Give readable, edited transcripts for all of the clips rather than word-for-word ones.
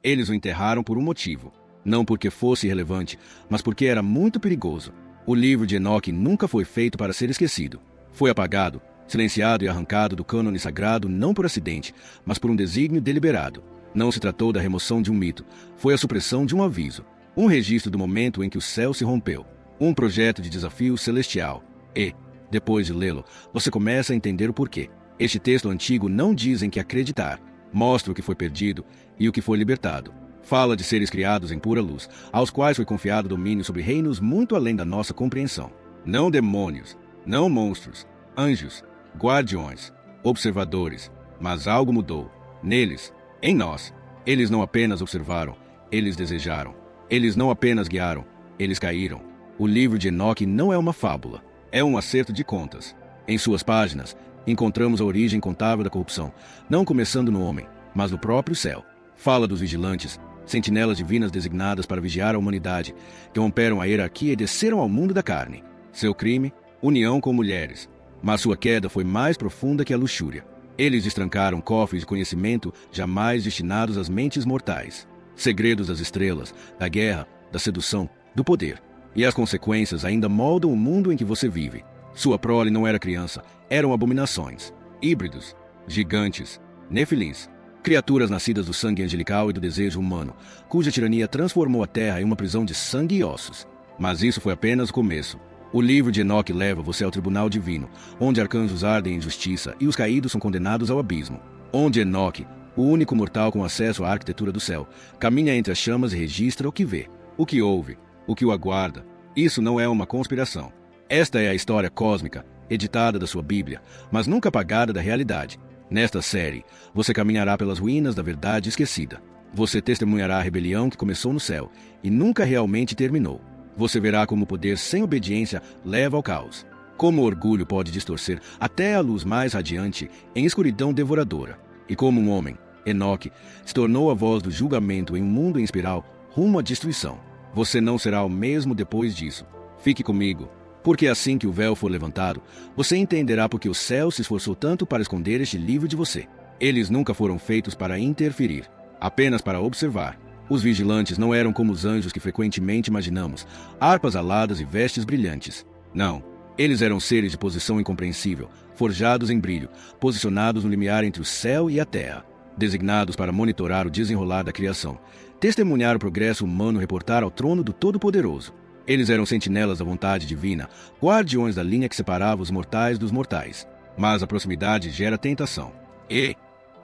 Eles o enterraram por um motivo. Não porque fosse irrelevante, mas porque era muito perigoso. O livro de Enoque nunca foi feito para ser esquecido. Foi apagado, silenciado e arrancado do cânone sagrado não por acidente, mas por um desígnio deliberado. Não se tratou da remoção de um mito, foi a supressão de um aviso. Um registro do momento em que o céu se rompeu. Um projeto de desafio celestial. E, depois de lê-lo, você começa a entender o porquê. Este texto antigo não diz em que acreditar. Mostra o que foi perdido e o que foi libertado. Fala de seres criados em pura luz, aos quais foi confiado domínio sobre reinos muito além da nossa compreensão. Não demônios, não monstros, anjos, guardiões, observadores. Mas algo mudou. Neles, em nós. Eles não apenas observaram, eles desejaram. Eles não apenas guiaram, eles caíram. O livro de Enoque não é uma fábula, é um acerto de contas. Em suas páginas, encontramos a origem incontável da corrupção, não começando no homem, mas no próprio céu. Fala dos vigilantes, sentinelas divinas designadas para vigiar a humanidade, que romperam a hierarquia e desceram ao mundo da carne. Seu crime, união com mulheres. Mas sua queda foi mais profunda que a luxúria. Eles destrancaram cofres de conhecimento jamais destinados às mentes mortais. Segredos das estrelas, da guerra, da sedução, do poder. E as consequências ainda moldam o mundo em que você vive. Sua prole não era criança, eram abominações. Híbridos, gigantes, nefilins. Criaturas nascidas do sangue angelical e do desejo humano, cuja tirania transformou a terra em uma prisão de sangue e ossos. Mas isso foi apenas o começo. O livro de Enoque leva você ao tribunal divino, onde arcanjos ardem em justiça e os caídos são condenados ao abismo. Onde Enoque, o único mortal com acesso à arquitetura do céu, caminha entre as chamas e registra o que vê, o que ouve, o que o aguarda. Isso não é uma conspiração. Esta é a história cósmica, editada da sua Bíblia, mas nunca apagada da realidade. Nesta série, você caminhará pelas ruínas da verdade esquecida. Você testemunhará a rebelião que começou no céu e nunca realmente terminou. Você verá como o poder sem obediência leva ao caos. Como o orgulho pode distorcer até a luz mais radiante em escuridão devoradora. E como um homem, Enoque, se tornou a voz do julgamento em um mundo em espiral rumo à destruição. Você não será o mesmo depois disso. Fique comigo, porque assim que o véu for levantado, você entenderá porque o céu se esforçou tanto para esconder este livro de você. Eles nunca foram feitos para interferir, apenas para observar. Os vigilantes não eram como os anjos que frequentemente imaginamos, harpas aladas e vestes brilhantes. Não, eles eram seres de posição incompreensível, forjados em brilho, posicionados no limiar entre o céu e a terra, designados para monitorar o desenrolar da criação, testemunhar o progresso humano, reportar ao trono do Todo-Poderoso. Eles eram sentinelas da vontade divina, guardiões da linha que separava os mortais dos mortais. Mas a proximidade gera tentação. E,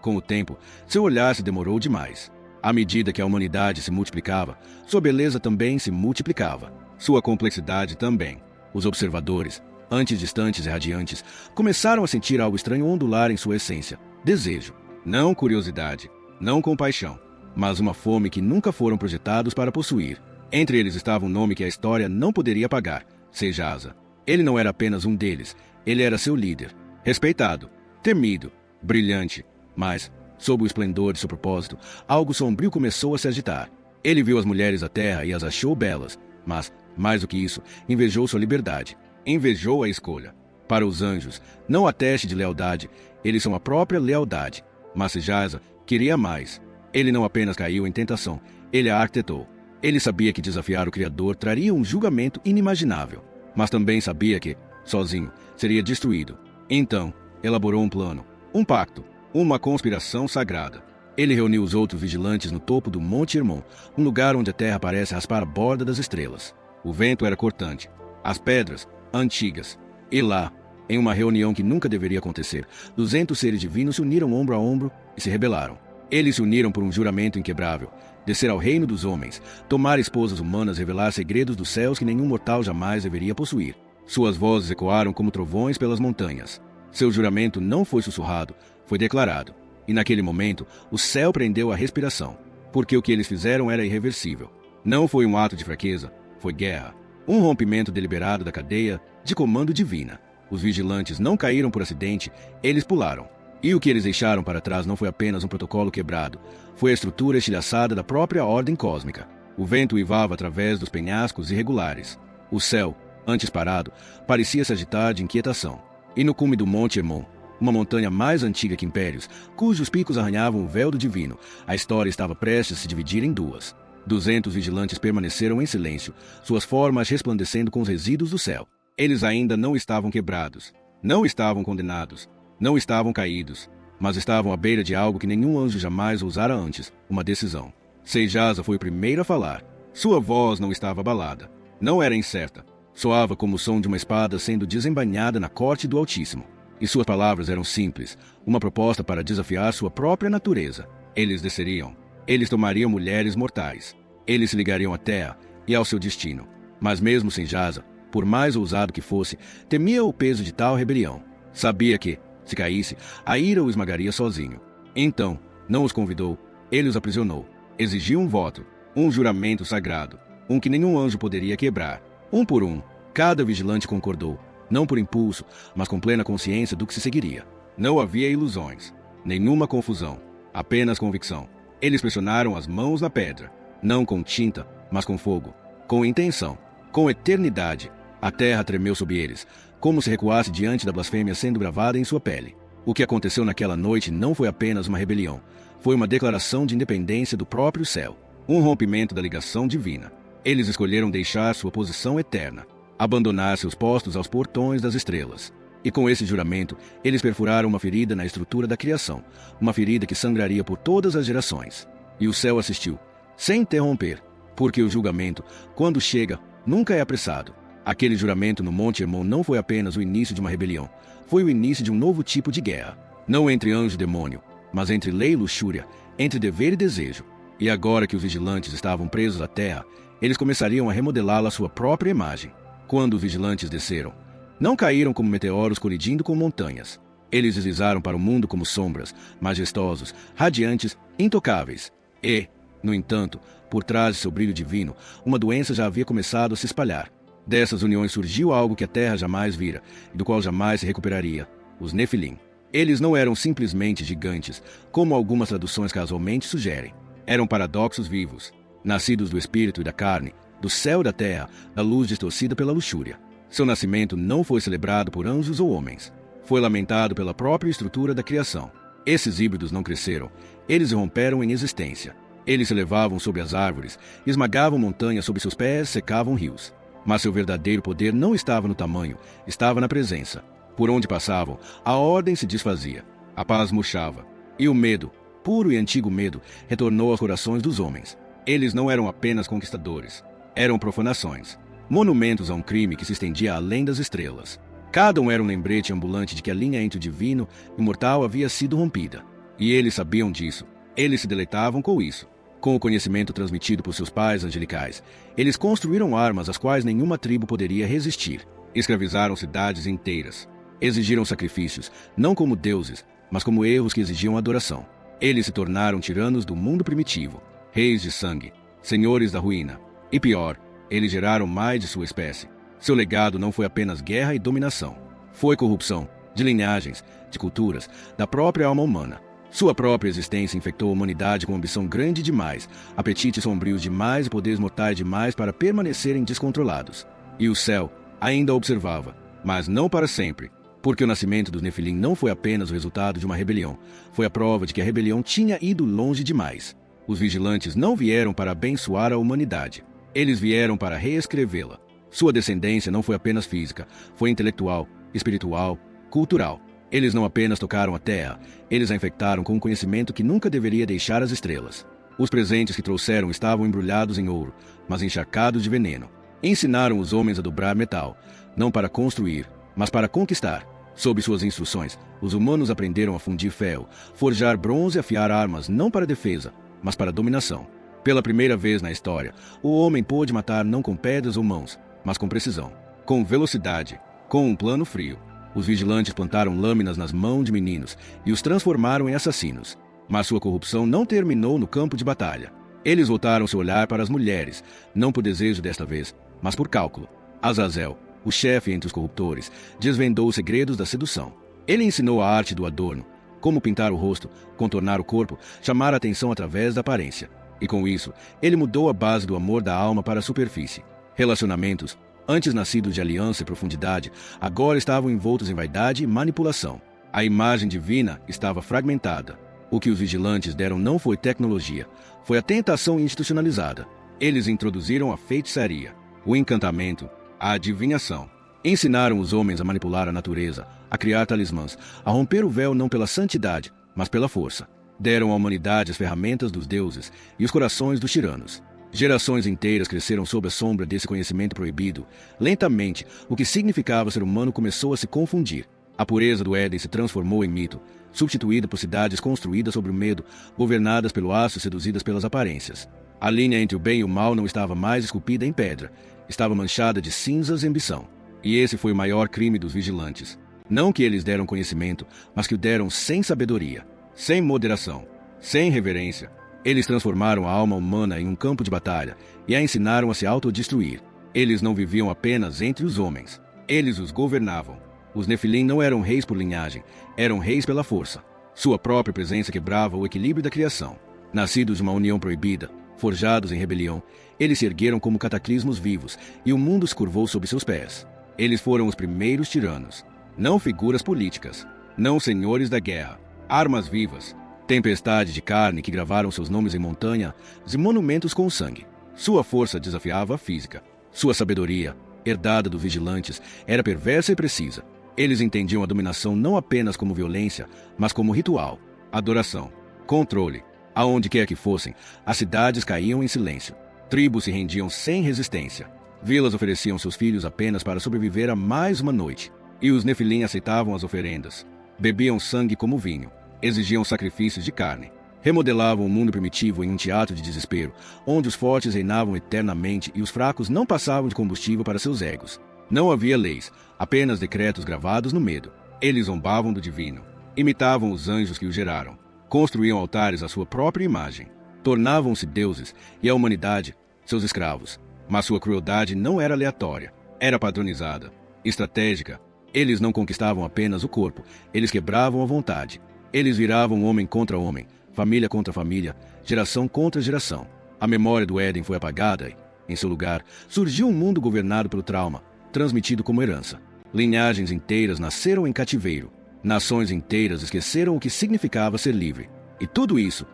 com o tempo, seu olhar se demorou demais. À medida que a humanidade se multiplicava, sua beleza também se multiplicava. Sua complexidade também. Os observadores, antes distantes e radiantes, começaram a sentir algo estranho ondular em sua essência. Desejo. Não curiosidade, não compaixão, mas uma fome que nunca foram projetados para possuir. Entre eles estava um nome que a história não poderia apagar, Sejaza. Ele não era apenas um deles, ele era seu líder. Respeitado, temido, brilhante, mas, sob o esplendor de seu propósito, algo sombrio começou a se agitar. Ele viu as mulheres da terra e as achou belas, mas, mais do que isso, invejou sua liberdade. Invejou a escolha. Para os anjos, não a teste de lealdade, eles são a própria lealdade. Mas Sejaza queria mais. Ele não apenas caiu em tentação, ele a arquitetou. Ele sabia que desafiar o Criador traria um julgamento inimaginável, mas também sabia que, sozinho, seria destruído. Então, elaborou um plano, um pacto, uma conspiração sagrada. Ele reuniu os outros vigilantes no topo do Monte Hermon, um lugar onde a terra parece raspar a borda das estrelas. O vento era cortante, as pedras, antigas. E lá, em uma reunião que nunca deveria acontecer, 200 seres divinos se uniram ombro a ombro e se rebelaram. Eles se uniram por um juramento inquebrável, descer ao reino dos homens, tomar esposas humanas, revelar segredos dos céus que nenhum mortal jamais deveria possuir. Suas vozes ecoaram como trovões pelas montanhas. Seu juramento não foi sussurrado, foi declarado. E naquele momento, o céu prendeu a respiração, porque o que eles fizeram era irreversível. Não foi um ato de fraqueza, foi guerra. Um rompimento deliberado da cadeia de comando divina. Os vigilantes não caíram por acidente, eles pularam. E o que eles deixaram para trás não foi apenas um protocolo quebrado, foi a estrutura estilhaçada da própria ordem cósmica. O vento uivava através dos penhascos irregulares. O céu, antes parado, parecia se agitar de inquietação. E no cume do Monte Hermon, uma montanha mais antiga que impérios, cujos picos arranhavam o véu do divino. A história estava prestes a se dividir em duas. 200 vigilantes permaneceram em silêncio, suas formas resplandecendo com os resíduos do céu. Eles ainda não estavam quebrados, não estavam condenados, não estavam caídos, mas estavam à beira de algo que nenhum anjo jamais ousara antes, uma decisão. Seijaza foi o primeiro a falar. Sua voz não estava abalada, não era incerta. Soava como o som de uma espada sendo desembainhada na corte do Altíssimo. E suas palavras eram simples, uma proposta para desafiar sua própria natureza. Eles desceriam. Eles tomariam mulheres mortais. Eles se ligariam à terra e ao seu destino. Mas mesmo Seijaza, por mais ousado que fosse, temia o peso de tal rebelião. Sabia que, se caísse, a ira o esmagaria sozinho. Então, não os convidou, ele os aprisionou. Exigiu um voto, um juramento sagrado, um que nenhum anjo poderia quebrar. Um por um, cada vigilante concordou, não por impulso, mas com plena consciência do que se seguiria. Não havia ilusões, nenhuma confusão, apenas convicção. Eles pressionaram as mãos na pedra, não com tinta, mas com fogo, com intenção, com eternidade. A terra tremeu sob eles, como se recuasse diante da blasfêmia sendo gravada em sua pele. O que aconteceu naquela noite não foi apenas uma rebelião, foi uma declaração de independência do próprio céu, um rompimento da ligação divina. Eles escolheram deixar sua posição eterna, abandonar seus postos aos portões das estrelas. E com esse juramento, eles perfuraram uma ferida na estrutura da criação, uma ferida que sangraria por todas as gerações. E o céu assistiu, sem interromper, porque o julgamento, quando chega, nunca é apressado. Aquele juramento no Monte Hermon não foi apenas o início de uma rebelião, foi o início de um novo tipo de guerra. Não entre anjo e demônio, mas entre lei e luxúria, entre dever e desejo. E agora que os vigilantes estavam presos à terra, eles começariam a remodelá-la à sua própria imagem. Quando os vigilantes desceram, não caíram como meteoros colidindo com montanhas. Eles deslizaram para o mundo como sombras, majestosos, radiantes, intocáveis. E, no entanto, por trás de seu brilho divino, uma doença já havia começado a se espalhar. Dessas uniões surgiu algo que a terra jamais vira, e do qual jamais se recuperaria: os Nefilim. Eles não eram simplesmente gigantes, como algumas traduções casualmente sugerem. Eram paradoxos vivos, nascidos do espírito e da carne, do céu e da terra, da luz distorcida pela luxúria. Seu nascimento não foi celebrado por anjos ou homens. Foi lamentado pela própria estrutura da criação. Esses híbridos não cresceram, eles irromperam em existência. Eles se elevavam sobre as árvores, esmagavam montanhas sob seus pés, secavam rios. Mas seu verdadeiro poder não estava no tamanho, estava na presença. Por onde passavam, a ordem se desfazia, a paz murchava, e o medo, puro e antigo medo, retornou aos corações dos homens. Eles não eram apenas conquistadores, eram profanações, monumentos a um crime que se estendia além das estrelas. Cada um era um lembrete ambulante de que a linha entre o divino e o mortal havia sido rompida. E eles sabiam disso, eles se deleitavam com isso. Com o conhecimento transmitido por seus pais angelicais, eles construíram armas às quais nenhuma tribo poderia resistir. Escravizaram cidades inteiras. Exigiram sacrifícios, não como deuses, mas como erros que exigiam adoração. Eles se tornaram tiranos do mundo primitivo, reis de sangue, senhores da ruína. E pior, eles geraram mais de sua espécie. Seu legado não foi apenas guerra e dominação. Foi corrupção, de linhagens, de culturas, da própria alma humana. Sua própria existência infectou a humanidade com ambição grande demais, apetites sombrios demais e poderes mortais demais para permanecerem descontrolados. E o céu ainda observava, mas não para sempre, porque o nascimento dos Nefilim não foi apenas o resultado de uma rebelião, foi a prova de que a rebelião tinha ido longe demais. Os vigilantes não vieram para abençoar a humanidade, eles vieram para reescrevê-la. Sua descendência não foi apenas física, foi intelectual, espiritual, cultural. Eles não apenas tocaram a terra, eles a infectaram com um conhecimento que nunca deveria deixar as estrelas. Os presentes que trouxeram estavam embrulhados em ouro, mas encharcados de veneno. Ensinaram os homens a dobrar metal, não para construir, mas para conquistar. Sob suas instruções, os humanos aprenderam a fundir ferro, forjar bronze e afiar armas não para defesa, mas para dominação. Pela primeira vez na história, o homem pôde matar não com pedras ou mãos, mas com precisão, com velocidade, com um plano frio. Os vigilantes plantaram lâminas nas mãos de meninos e os transformaram em assassinos. Mas sua corrupção não terminou no campo de batalha. Eles voltaram seu olhar para as mulheres, não por desejo desta vez, mas por cálculo. Azazel, o chefe entre os corruptores, desvendou os segredos da sedução. Ele ensinou a arte do adorno, como pintar o rosto, contornar o corpo, chamar a atenção através da aparência. E com isso, ele mudou a base do amor da alma para a superfície. Relacionamentos, antes nascidos de aliança e profundidade, agora estavam envoltos em vaidade e manipulação. A imagem divina estava fragmentada. O que os vigilantes deram não foi tecnologia, foi a tentação institucionalizada. Eles introduziram a feitiçaria, o encantamento, a adivinhação. Ensinaram os homens a manipular a natureza, a criar talismãs, a romper o véu não pela santidade, mas pela força. Deram à humanidade as ferramentas dos deuses e os corações dos tiranos. Gerações inteiras cresceram sob a sombra desse conhecimento proibido. Lentamente, o que significava ser humano começou a se confundir. A pureza do Éden se transformou em mito, substituída por cidades construídas sobre o medo, governadas pelo aço e seduzidas pelas aparências. A linha entre o bem e o mal não estava mais esculpida em pedra, estava manchada de cinzas e ambição. E esse foi o maior crime dos vigilantes. Não que eles deram conhecimento, mas que o deram sem sabedoria, sem moderação, sem reverência. Eles transformaram a alma humana em um campo de batalha e a ensinaram a se autodestruir. Eles não viviam apenas entre os homens, eles os governavam. Os Nefilim não eram reis por linhagem, eram reis pela força. Sua própria presença quebrava o equilíbrio da criação. Nascidos de uma união proibida, forjados em rebelião, eles se ergueram como cataclismos vivos e o mundo se curvou sob seus pés. Eles foram os primeiros tiranos, não figuras políticas, não senhores da guerra, armas vivas, tempestade de carne que gravaram seus nomes em montanhas e monumentos com sangue. Sua força desafiava a física. Sua sabedoria, herdada dos vigilantes, era perversa e precisa. Eles entendiam a dominação não apenas como violência, mas como ritual, adoração, controle. Aonde quer que fossem, as cidades caíam em silêncio. Tribos se rendiam sem resistência. Vilas ofereciam seus filhos apenas para sobreviver a mais uma noite. E os Nefilim aceitavam as oferendas. Bebiam sangue como vinho. Exigiam sacrifícios de carne. Remodelavam o mundo primitivo em um teatro de desespero, onde os fortes reinavam eternamente e os fracos não passavam de combustível para seus egos. Não havia leis, apenas decretos gravados no medo. Eles zombavam do divino. Imitavam os anjos que o geraram. Construíam altares à sua própria imagem. Tornavam-se deuses e a humanidade, seus escravos. Mas sua crueldade não era aleatória. Era padronizada, estratégica. Eles não conquistavam apenas o corpo, eles quebravam a vontade. Eles viravam homem contra homem, família contra família, geração contra geração. A memória do Éden foi apagada e, em seu lugar, surgiu um mundo governado pelo trauma, transmitido como herança. Linhagens inteiras nasceram em cativeiro. Nações inteiras esqueceram o que significava ser livre. E tudo isso,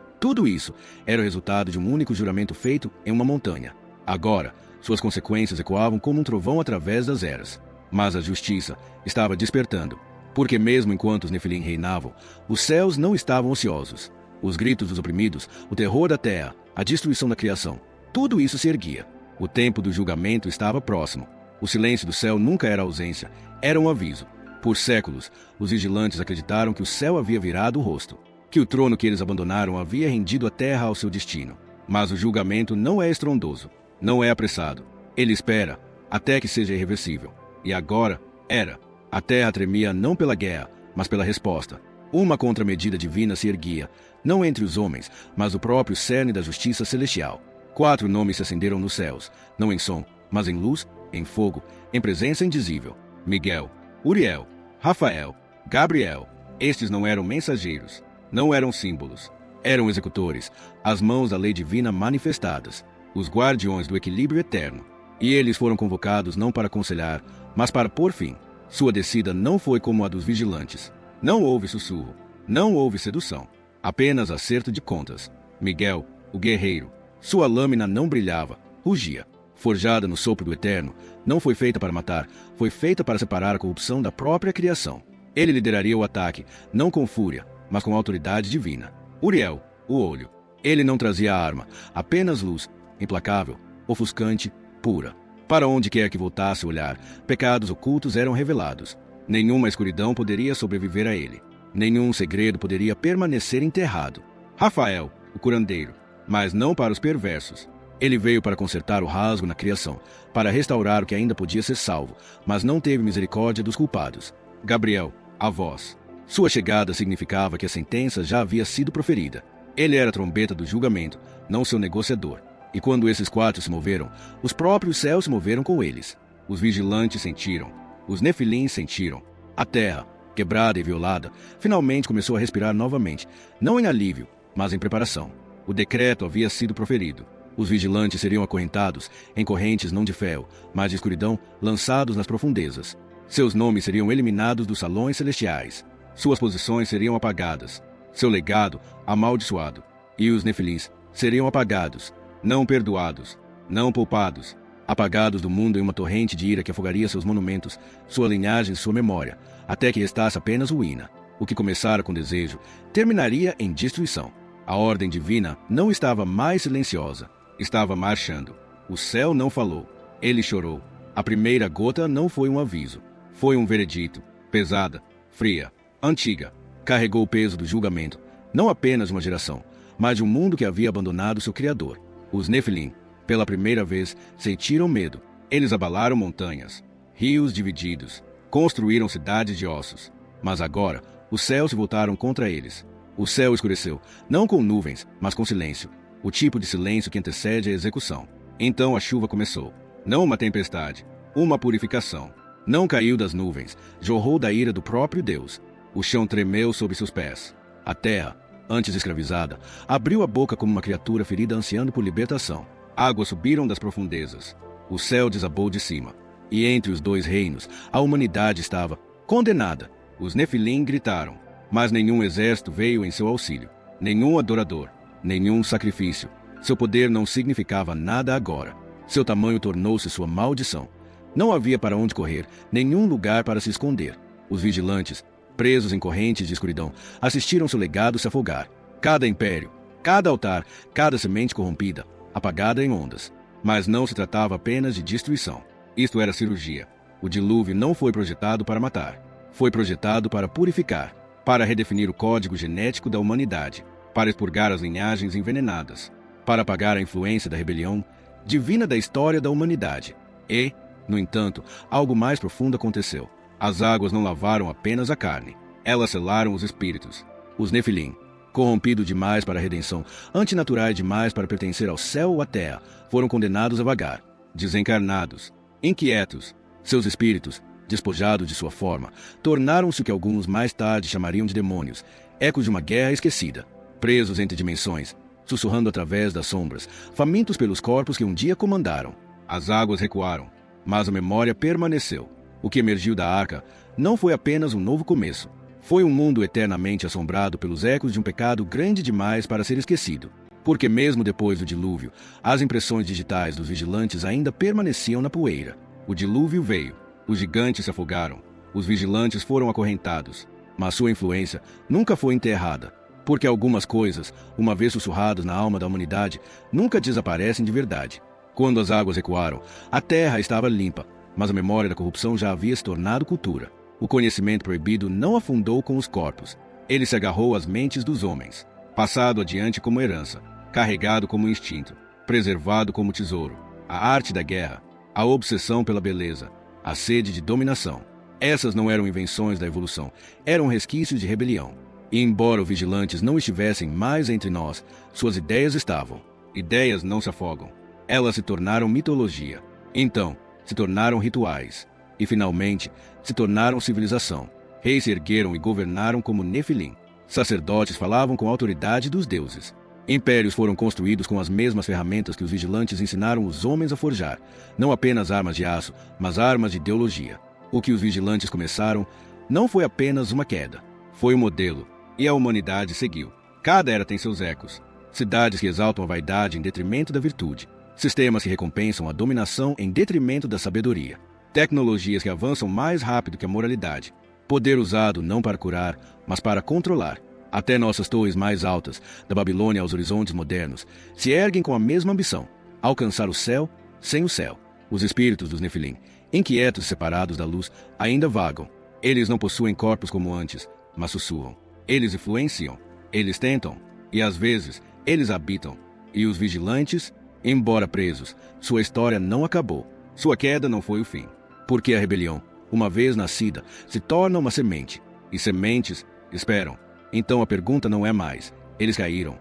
era o resultado de um único juramento feito em uma montanha. Agora, suas consequências ecoavam como um trovão através das eras. Mas a justiça estava despertando. Porque mesmo enquanto os Nefilim reinavam, os céus não estavam ociosos. Os gritos dos oprimidos, o terror da terra, a destruição da criação, tudo isso se erguia. O tempo do julgamento estava próximo. O silêncio do céu nunca era ausência, era um aviso. Por séculos, os vigilantes acreditaram que o céu havia virado o rosto, que o trono que eles abandonaram havia rendido a terra ao seu destino. Mas o julgamento não é estrondoso, não é apressado. Ele espera até que seja irreversível. E agora era. A terra tremia não pela guerra, mas pela resposta. Uma contramedida divina se erguia, não entre os homens, mas o próprio cerne da justiça celestial. 4 nomes se acenderam nos céus, não em som, mas em luz, em fogo, em presença indizível. Miguel, Uriel, Rafael, Gabriel. Estes não eram mensageiros, não eram símbolos. Eram executores, as mãos da lei divina manifestadas, os guardiões do equilíbrio eterno. E eles foram convocados não para aconselhar, mas para pôr fim. Sua descida não foi como a dos vigilantes. Não houve sussurro, não houve sedução, apenas acerto de contas. Miguel, o guerreiro, sua lâmina não brilhava, rugia. Forjada no sopro do eterno, não foi feita para matar, foi feita para separar a corrupção da própria criação. Ele lideraria o ataque, não com fúria, mas com autoridade divina. Uriel, o olho. Ele não trazia arma, apenas luz, implacável, ofuscante, pura. Para onde quer que voltasse o olhar, pecados ocultos eram revelados. Nenhuma escuridão poderia sobreviver a ele. Nenhum segredo poderia permanecer enterrado. Rafael, o curandeiro, mas não para os perversos. Ele veio para consertar o rasgo na criação, para restaurar o que ainda podia ser salvo, mas não teve misericórdia dos culpados. Gabriel, a voz. Sua chegada significava que a sentença já havia sido proferida. Ele era a trombeta do julgamento, não seu negociador. E quando esses 4 se moveram, os próprios céus se moveram com eles. Os vigilantes sentiram. Os Nefilim sentiram. A terra, quebrada e violada, finalmente começou a respirar novamente, não em alívio, mas em preparação. O decreto havia sido proferido. Os vigilantes seriam acorrentados, em correntes não de ferro, mas de escuridão, lançados nas profundezas. Seus nomes seriam eliminados dos salões celestiais. Suas posições seriam apagadas, seu legado amaldiçoado, e os Nefilins seriam apagados, não perdoados, não poupados, apagados do mundo em uma torrente de ira que afogaria seus monumentos, sua linhagem e sua memória, até que restasse apenas ruína. O que começara com desejo terminaria em destruição. A ordem divina não estava mais silenciosa, estava marchando. O céu não falou, ele chorou. A primeira gota não foi um aviso, foi um veredito, pesada, fria, antiga. Carregou o peso do julgamento, não apenas de uma geração, mas de um mundo que havia abandonado seu Criador. Os Nefilim, pela primeira vez, sentiram medo. Eles abalaram montanhas, rios divididos, construíram cidades de ossos. Mas agora, os céus se voltaram contra eles. O céu escureceu, não com nuvens, mas com silêncio. O tipo de silêncio que antecede a execução. Então a chuva começou. Não uma tempestade, uma purificação. Não caiu das nuvens, jorrou da ira do próprio Deus. O chão tremeu sob seus pés. A terra, antes escravizada, abriu a boca como uma criatura ferida ansiando por libertação. Águas subiram das profundezas. O céu desabou de cima. E entre os dois reinos, a humanidade estava condenada. Os Nefilim gritaram, mas nenhum exército veio em seu auxílio. Nenhum adorador, nenhum sacrifício. Seu poder não significava nada agora. Seu tamanho tornou-se sua maldição. Não havia para onde correr, nenhum lugar para se esconder. Os vigilantes, presos em correntes de escuridão, assistiram seu legado se afogar. Cada império, cada altar, cada semente corrompida, apagada em ondas. Mas não se tratava apenas de destruição. Isto era cirurgia. O dilúvio não foi projetado para matar. Foi projetado para purificar, para redefinir o código genético da humanidade, para expurgar as linhagens envenenadas, para apagar a influência da rebelião divina da história da humanidade. E, no entanto, algo mais profundo aconteceu. As águas não lavaram apenas a carne, elas selaram os espíritos. Os Nefilim, corrompidos demais para a redenção, antinaturais demais para pertencer ao céu ou à terra, foram condenados a vagar, desencarnados, inquietos. Seus espíritos, despojados de sua forma, tornaram-se o que alguns mais tarde chamariam de demônios, ecos de uma guerra esquecida, presos entre dimensões, sussurrando através das sombras, famintos pelos corpos que um dia comandaram. As águas recuaram, mas a memória permaneceu. O que emergiu da arca não foi apenas um novo começo. Foi um mundo eternamente assombrado pelos ecos de um pecado grande demais para ser esquecido. Porque mesmo depois do dilúvio, as impressões digitais dos vigilantes ainda permaneciam na poeira. O dilúvio veio. Os gigantes se afogaram. Os vigilantes foram acorrentados. Mas sua influência nunca foi enterrada. Porque algumas coisas, uma vez sussurradas na alma da humanidade, nunca desaparecem de verdade. Quando as águas recuaram, a terra estava limpa, mas a memória da corrupção já havia se tornado cultura. O conhecimento proibido não afundou com os corpos. Ele se agarrou às mentes dos homens, passado adiante como herança, carregado como instinto, preservado como tesouro. A arte da guerra, a obsessão pela beleza, a sede de dominação. Essas não eram invenções da evolução, eram resquícios de rebelião. E embora os vigilantes não estivessem mais entre nós, suas ideias estavam. Ideias não se afogam. Elas se tornaram mitologia. Então, se tornaram rituais. E, finalmente, se tornaram civilização. Reis se ergueram e governaram como Nefilim. Sacerdotes falavam com a autoridade dos deuses. Impérios foram construídos com as mesmas ferramentas que os vigilantes ensinaram os homens a forjar. Não apenas armas de aço, mas armas de ideologia. O que os vigilantes começaram não foi apenas uma queda. Foi um modelo. E a humanidade seguiu. Cada era tem seus ecos. Cidades que exaltam a vaidade em detrimento da virtude. Sistemas que recompensam a dominação em detrimento da sabedoria. Tecnologias que avançam mais rápido que a moralidade. Poder usado não para curar, mas para controlar. Até nossas torres mais altas, da Babilônia aos horizontes modernos, se erguem com a mesma ambição: alcançar o céu sem o céu. Os espíritos dos Nefilim, inquietos e separados da luz, ainda vagam. Eles não possuem corpos como antes, mas sussurram. Eles influenciam, eles tentam, e às vezes eles habitam. E os vigilantes, embora presos, sua história não acabou. Sua queda não foi o fim. Porque a rebelião, uma vez nascida, se torna uma semente. E sementes esperam. Então a pergunta não é mais: eles caíram.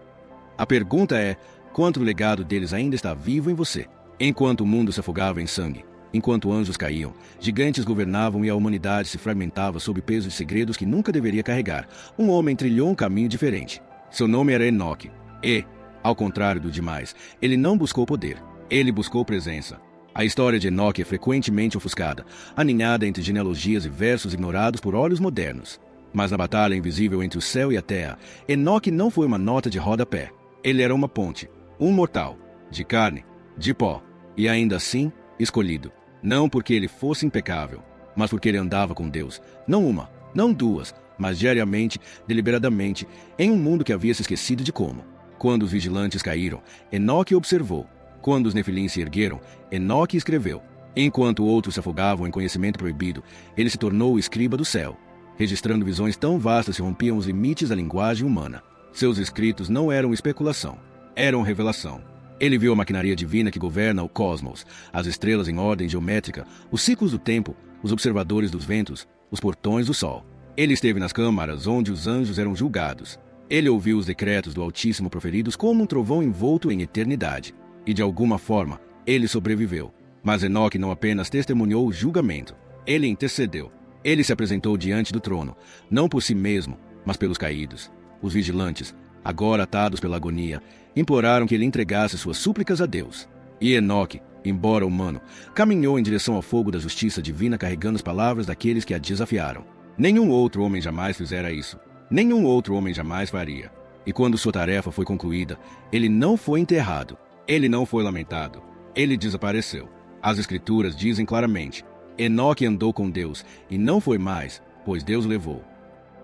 A pergunta é: quanto legado deles ainda está vivo em você? Enquanto o mundo se afogava em sangue, enquanto anjos caíam, gigantes governavam e a humanidade se fragmentava sob o peso de segredos que nunca deveria carregar, um homem trilhou um caminho diferente. Seu nome era Enoque. E, ao contrário do demais, ele não buscou poder. Ele buscou presença. A história de Enoque é frequentemente ofuscada, aninhada entre genealogias e versos ignorados por olhos modernos. Mas na batalha invisível entre o céu e a terra, Enoque não foi uma nota de rodapé. Ele era uma ponte, um mortal, de carne, de pó, e ainda assim, escolhido. Não porque ele fosse impecável, mas porque ele andava com Deus. Não uma, não duas, mas diariamente, deliberadamente, em um mundo que havia se esquecido de como. Quando os vigilantes caíram, Enoque observou. Quando os nefilim se ergueram, Enoque escreveu. Enquanto outros se afogavam em conhecimento proibido, ele se tornou o escriba do céu. Registrando visões tão vastas que rompiam os limites da linguagem humana. Seus escritos não eram especulação, eram revelação. Ele viu a maquinaria divina que governa o cosmos, as estrelas em ordem geométrica, os ciclos do tempo, os observadores dos ventos, os portões do sol. Ele esteve nas câmaras onde os anjos eram julgados. Ele ouviu os decretos do Altíssimo proferidos como um trovão envolto em eternidade. E de alguma forma, ele sobreviveu. Mas Enoque não apenas testemunhou o julgamento, ele intercedeu. Ele se apresentou diante do trono, não por si mesmo, mas pelos caídos. Os vigilantes, agora atados pela agonia, imploraram que ele entregasse suas súplicas a Deus. E Enoque, embora humano, caminhou em direção ao fogo da justiça divina carregando as palavras daqueles que a desafiaram. Nenhum outro homem jamais fizera isso. Nenhum outro homem jamais faria. E quando sua tarefa foi concluída, ele não foi enterrado. Ele não foi lamentado. Ele desapareceu. As Escrituras dizem claramente: Enoque andou com Deus, e não foi mais, pois Deus o levou.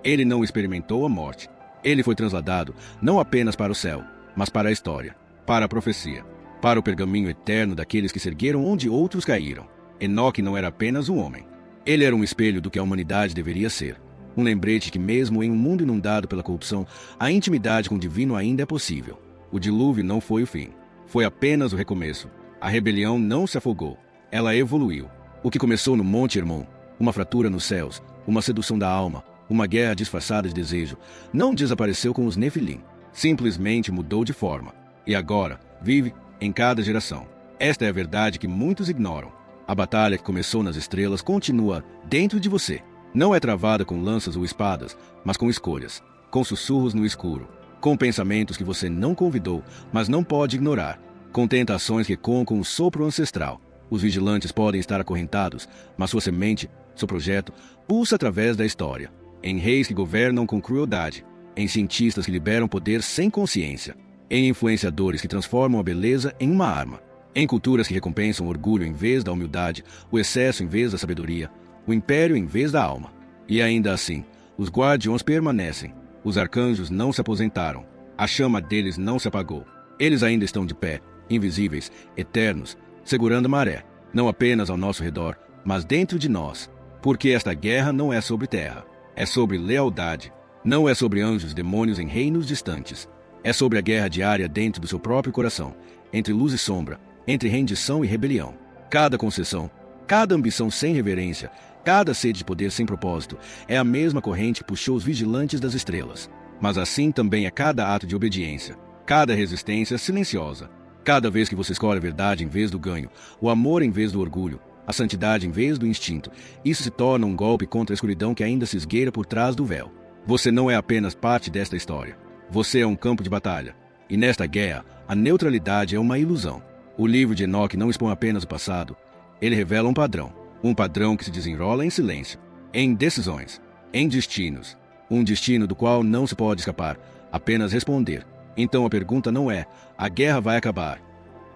Ele não experimentou a morte. Ele foi transladado não apenas para o céu, mas para a história, para a profecia, para o pergaminho eterno daqueles que se ergueram onde outros caíram. Enoque não era apenas um homem. Ele era um espelho do que a humanidade deveria ser. Um lembrete que mesmo em um mundo inundado pela corrupção, a intimidade com o divino ainda é possível. O dilúvio não foi o fim. Foi apenas o recomeço. A rebelião não se afogou. Ela evoluiu. O que começou no Monte Hermon, uma fratura nos céus, uma sedução da alma, uma guerra disfarçada de desejo, não desapareceu com os nefilim. Simplesmente mudou de forma. E agora, vive em cada geração. Esta é a verdade que muitos ignoram. A batalha que começou nas estrelas continua dentro de você. Não é travada com lanças ou espadas, mas com escolhas, com sussurros no escuro, com pensamentos que você não convidou, mas não pode ignorar, com tentações que ecoam com o sopro ancestral. Os vigilantes podem estar acorrentados, mas sua semente, seu projeto, pulsa através da história. Em reis que governam com crueldade, em cientistas que liberam poder sem consciência, em influenciadores que transformam a beleza em uma arma, em culturas que recompensam o orgulho em vez da humildade, o excesso em vez da sabedoria, o império em vez da alma. E ainda assim, os guardiões permanecem. Os arcanjos não se aposentaram. A chama deles não se apagou. Eles ainda estão de pé, invisíveis, eternos, segurando a maré, não apenas ao nosso redor, mas dentro de nós. Porque esta guerra não é sobre terra, é sobre lealdade. Não é sobre anjos e demônios em reinos distantes. É sobre a guerra diária dentro do seu próprio coração, entre luz e sombra, entre rendição e rebelião. Cada concessão, cada ambição sem reverência, cada sede de poder sem propósito, é a mesma corrente que puxou os vigilantes das estrelas. Mas assim também é cada ato de obediência, cada resistência silenciosa. Cada vez que você escolhe a verdade em vez do ganho, o amor em vez do orgulho, a santidade em vez do instinto, isso se torna um golpe contra a escuridão que ainda se esgueira por trás do véu. Você não é apenas parte desta história. Você é um campo de batalha. E nesta guerra, a neutralidade é uma ilusão. O livro de Enoque não expõe apenas o passado. Ele revela um padrão que se desenrola em silêncio, em decisões, em destinos. Um destino do qual não se pode escapar, apenas responder. Então a pergunta não é: a guerra vai acabar?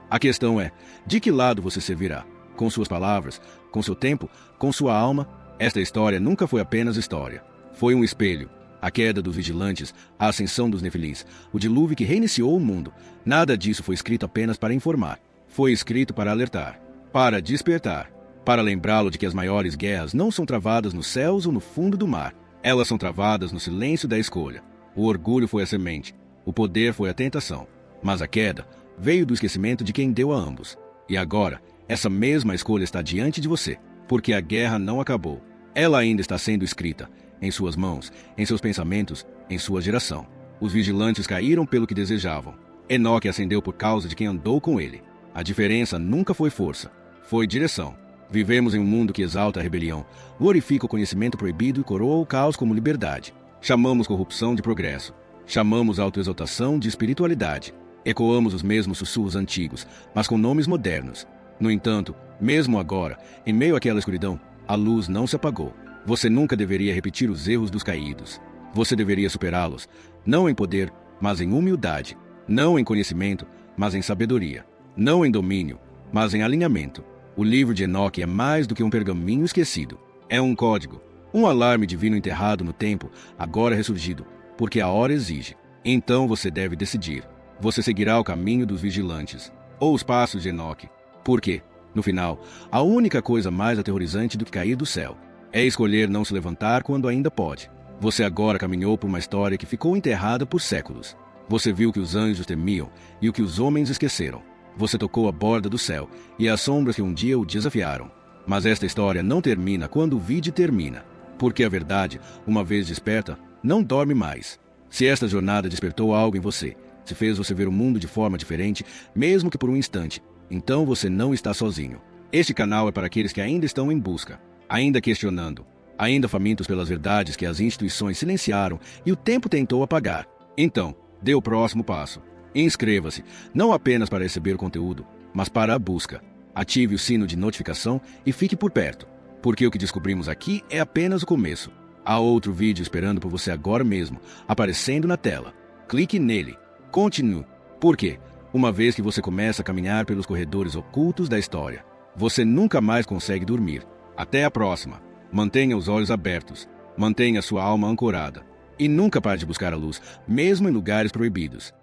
A questão é: de que lado você servirá? Com suas palavras, com seu tempo, com sua alma? Esta história nunca foi apenas história. Foi um espelho. A queda dos vigilantes, a ascensão dos nefilins, o dilúvio que reiniciou o mundo. Nada disso foi escrito apenas para informar. Foi escrito para alertar, para despertar, para lembrá-lo de que as maiores guerras não são travadas nos céus ou no fundo do mar. Elas são travadas no silêncio da escolha. O orgulho foi a semente. O poder foi a tentação. Mas a queda veio do esquecimento de quem deu a ambos. E agora, essa mesma escolha está diante de você, porque a guerra não acabou. Ela ainda está sendo escrita, em suas mãos, em seus pensamentos, em sua geração. Os vigilantes caíram pelo que desejavam. Enoque ascendeu por causa de quem andou com ele. A diferença nunca foi força, foi direção. Vivemos em um mundo que exalta a rebelião, glorifica o conhecimento proibido e coroa o caos como liberdade. Chamamos corrupção de progresso. Chamamos autoexaltação de espiritualidade. Ecoamos os mesmos sussurros antigos, mas com nomes modernos. No entanto, mesmo agora, em meio àquela escuridão, a luz não se apagou. Você nunca deveria repetir os erros dos caídos. Você deveria superá-los, não em poder, mas em humildade. Não em conhecimento, mas em sabedoria. Não em domínio, mas em alinhamento. O livro de Enoque é mais do que um pergaminho esquecido. É um código, um alarme divino enterrado no tempo, agora ressurgido, porque a hora exige. Então você deve decidir. Você seguirá o caminho dos vigilantes, ou os passos de Enoque. Por quê? No final, a única coisa mais aterrorizante do que cair do céu é escolher não se levantar quando ainda pode. Você agora caminhou por uma história que ficou enterrada por séculos. Você viu o que os anjos temiam e o que os homens esqueceram. Você tocou a borda do céu e as sombras que um dia o desafiaram. Mas esta história não termina quando o vide termina. Porque a verdade, uma vez desperta, não dorme mais. Se esta jornada despertou algo em você, se fez você ver o mundo de forma diferente, mesmo que por um instante, então você não está sozinho. Este canal é para aqueles que ainda estão em busca, ainda questionando, ainda famintos pelas verdades que as instituições silenciaram e o tempo tentou apagar. Então, dê o próximo passo. Inscreva-se, não apenas para receber o conteúdo, mas para a busca. Ative o sino de notificação e fique por perto, porque o que descobrimos aqui é apenas o começo. Há outro vídeo esperando por você agora mesmo, aparecendo na tela. Clique nele. Continue. Por quê? Uma vez que você começa a caminhar pelos corredores ocultos da história, você nunca mais consegue dormir. Até a próxima. Mantenha os olhos abertos. Mantenha sua alma ancorada. E nunca pare de buscar a luz, mesmo em lugares proibidos.